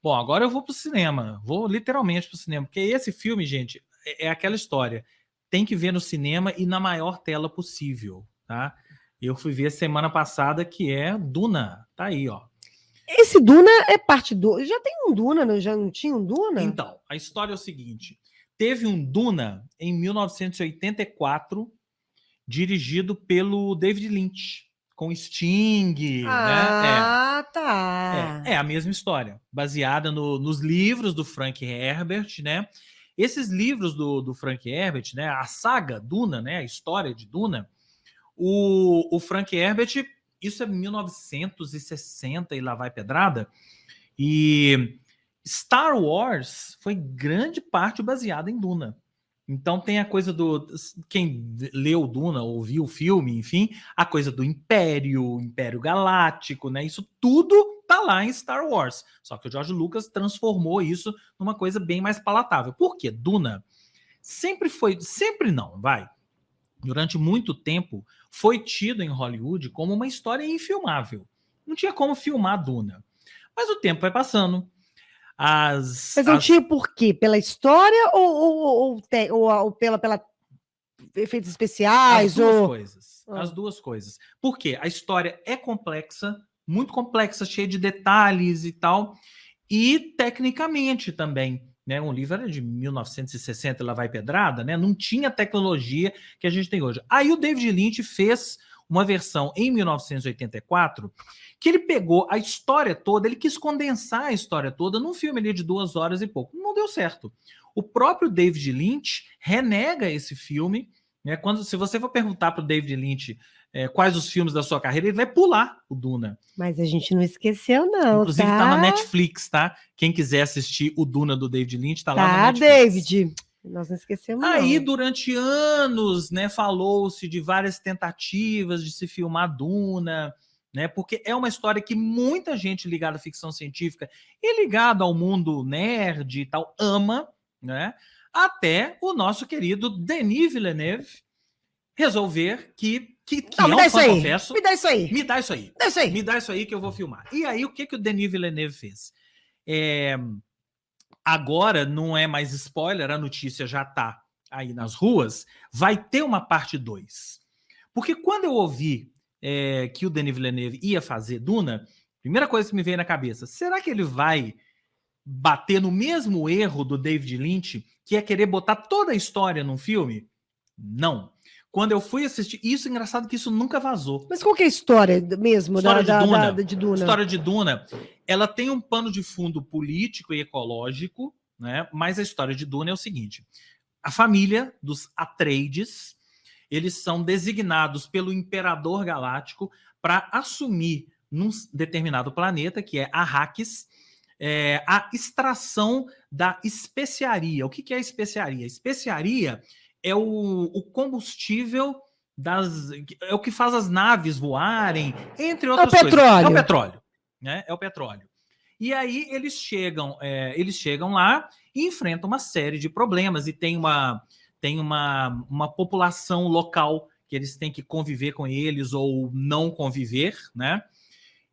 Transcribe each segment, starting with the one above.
Bom, agora eu vou pro cinema. Vou literalmente pro cinema. Porque esse filme, gente, é aquela história. Tem que ver no cinema e na maior tela possível, tá? Eu fui ver semana passada, que é Duna. Tá aí, ó. Esse Duna é parte do. Já tem um Duna, não? Já não tinha um Duna? Então, a história é o seguinte. Teve um Duna em 1984, dirigido pelo David Lynch, com Sting, né? Ah, tá. É a mesma história, baseada nos livros do Frank Herbert, né? Esses livros do Frank Herbert, né? A saga Duna, né? A história de Duna, o Frank Herbert, isso é 1960 e lá vai pedrada, e Star Wars foi grande parte baseada em Duna. Então tem a coisa do... Quem leu Duna, ou viu o filme, enfim, a coisa do Império Galáctico, né? Isso tudo tá lá em Star Wars. Só que o George Lucas transformou isso numa coisa bem mais palatável. Por quê? Duna sempre foi... Sempre não, vai. Durante muito tempo, foi tido em Hollywood como uma história infilmável. Não tinha como filmar Duna. Mas o tempo vai passando. Mas não tinha por quê? Pela história ou pela efeitos especiais? As duas ou... coisas. As duas coisas. Por quê? A história é complexa, muito complexa, cheia de detalhes e tal. E tecnicamente também. Né? Um livro era de 1960, lá vai pedrada, né? Não tinha a tecnologia que a gente tem hoje. Aí o David Lynch fez uma versão em 1984 que ele pegou a história toda, ele quis condensar a história toda num filme ali de 2 horas e pouco. Não deu certo. O próprio David Lynch renega esse filme, né? Se você for perguntar para o David Lynch quais os filmes da sua carreira, ele vai pular o Duna. Mas a gente não esqueceu, não. Inclusive tá na Netflix, tá? Quem quiser assistir o Duna do David Lynch, tá lá na Netflix. David. Nós não esquecemos, Aí, não. durante anos, né, falou-se de várias tentativas de se filmar Duna, né? Porque é uma história que muita gente ligada à ficção científica e ligada ao mundo nerd e tal ama, né? Até o nosso querido Denis Villeneuve resolver que Não, me é dá um isso fã, aí. confesso. Me dá isso aí. Me dá isso aí. Dá isso aí. Me dá isso aí que eu vou filmar. E aí, o que o Denis Villeneuve fez? Agora, não é mais spoiler, a notícia já tá aí nas ruas, vai ter uma parte 2. Porque quando eu ouvi que o Denis Villeneuve ia fazer Duna, primeira coisa que me veio na cabeça, será que ele vai bater no mesmo erro do David Lynch, que é querer botar toda a história num filme? Não. Quando eu fui assistir, isso é engraçado que isso nunca vazou. Mas qual que é a história mesmo História de Duna. de Duna? História de Duna, ela tem um pano de fundo político e ecológico, né? Mas a história de Duna é o seguinte: a família dos Atreides, eles são designados pelo Imperador Galáctico para assumir num determinado planeta, que é Arrakis, a extração da especiaria. O que é a especiaria? A especiaria é o combustível é o que faz as naves voarem, entre outras coisas. É o petróleo, né? É o petróleo. E aí eles chegam lá e enfrentam uma série de problemas e tem uma população local que eles têm que conviver com eles ou não conviver, né?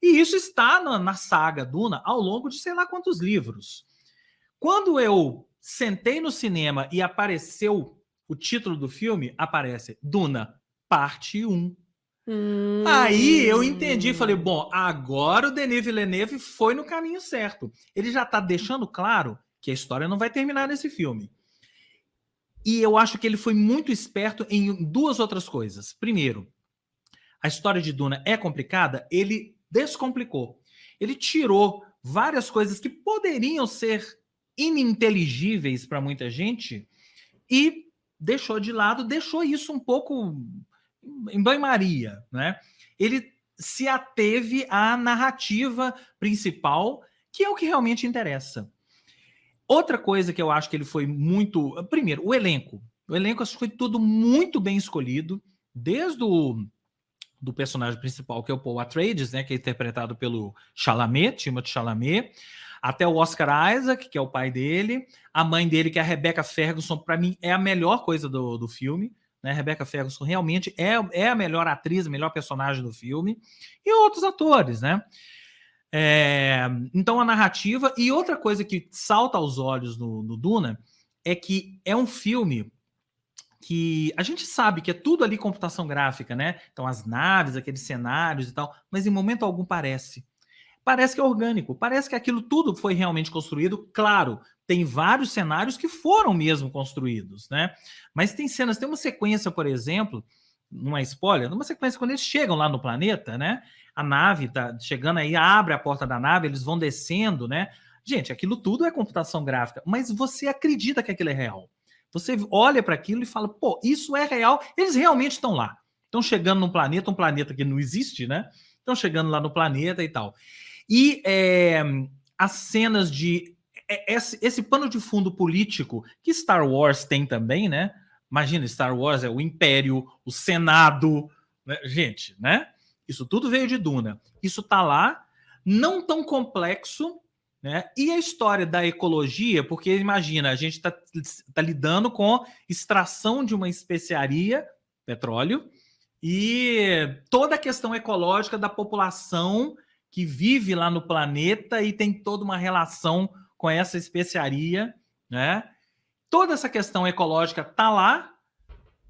E isso está na saga Duna ao longo de sei lá quantos livros. Quando eu sentei no cinema e apareceu o título do filme, aparece Duna, parte 1. Aí eu entendi, falei, bom, agora o Denis Villeneuve foi no caminho certo. Ele já está deixando claro que a história não vai terminar nesse filme. E eu acho que ele foi muito esperto em 2 outras coisas. Primeiro, a história de Duna é complicada, ele descomplicou. Ele tirou várias coisas que poderiam ser ininteligíveis para muita gente e deixou de lado, deixou isso um pouco em banho-maria, né? Ele se ateve à narrativa principal, que é o que realmente interessa. Outra coisa que eu acho que ele foi muito... Primeiro, o elenco. O elenco acho que foi tudo muito bem escolhido, desde do personagem principal, que é o Paul Atreides, né, que é interpretado pelo Chalamet, Timothée Chalamet, até o Oscar Isaac, que é o pai dele, a mãe dele, que é a Rebecca Ferguson, para mim é a melhor coisa do filme, né? Rebecca Ferguson realmente é a melhor atriz, a melhor personagem do filme, e outros atores, né? Então a narrativa, e outra coisa que salta aos olhos no Duna é que é um filme que a gente sabe que é tudo ali computação gráfica, né? Então as naves, aqueles cenários e tal, mas em momento algum parece que é orgânico, parece que aquilo tudo foi realmente construído. Claro, tem vários cenários que foram mesmo construídos, né? Mas tem cenas, tem uma sequência, por exemplo, não é spoiler, numa sequência quando eles chegam lá no planeta, né? A nave tá chegando aí, abre a porta da nave, eles vão descendo, né? Gente, aquilo tudo é computação gráfica, mas você acredita que aquilo é real. Você olha para aquilo e fala, pô, isso é real, eles realmente estão lá. Estão chegando num planeta, um planeta que não existe, né? Estão chegando lá no planeta e tal. E as cenas de... Esse pano de fundo político que Star Wars tem também, né? Imagina, Star Wars é o Império, o Senado, né? Gente, né? Isso tudo veio de Duna. Isso tá lá, não tão complexo, né? E a história da ecologia, porque imagina, a gente tá lidando com extração de uma especiaria, petróleo, e toda a questão ecológica da população que vive lá no planeta e tem toda uma relação com essa especiaria, né? Toda essa questão ecológica tá lá,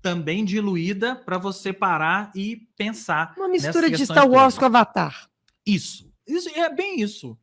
também diluída, para você parar e pensar. Uma mistura de Star Wars todas. Com Avatar. Isso é bem isso.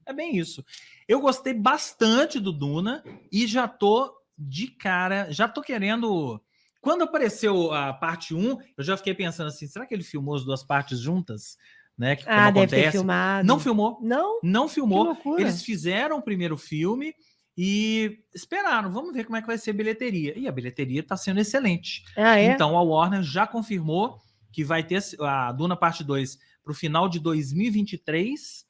Eu gostei bastante do Duna e já tô de cara, já tô querendo... Quando apareceu a parte 1, eu já fiquei pensando assim, será que ele filmou as duas partes juntas? Né, que deve ter filmado. Não filmou. Não filmou. Eles fizeram o primeiro filme e esperaram, vamos ver como é que vai ser a bilheteria. E a bilheteria está sendo excelente. Então a Warner já confirmou que vai ter a Duna parte 2 para o final de 2023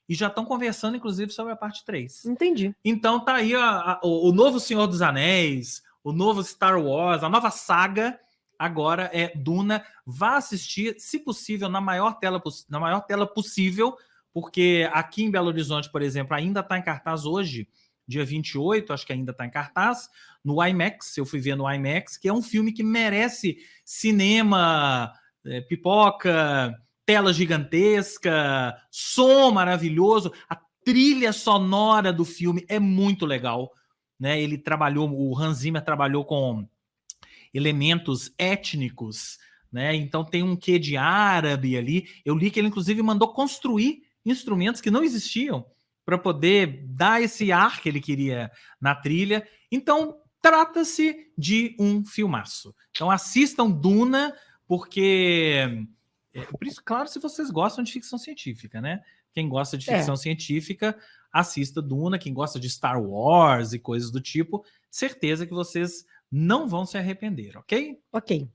e já estão conversando, inclusive, sobre a parte 3. Entendi. Então tá aí o novo Senhor dos Anéis, o novo Star Wars, a nova saga. Agora é Duna. Vá assistir, se possível, na maior tela possível, porque aqui em Belo Horizonte, por exemplo, ainda está em cartaz hoje, dia 28, acho que ainda está em cartaz, no IMAX. Eu fui ver no IMAX, que é um filme que merece cinema, pipoca, tela gigantesca, som maravilhoso. A trilha sonora do filme é muito legal, né? O Hans Zimmer trabalhou com elementos étnicos, né? Então tem um quê de árabe ali. Eu li que ele, inclusive, mandou construir instrumentos que não existiam para poder dar esse ar que ele queria na trilha. Então, trata-se de um filmaço. Então, assistam Duna, porque... Por isso, claro, se vocês gostam de ficção científica, né? Quem gosta de ficção científica, assista Duna. Quem gosta de Star Wars e coisas do tipo, certeza que vocês não vão se arrepender, ok? Ok.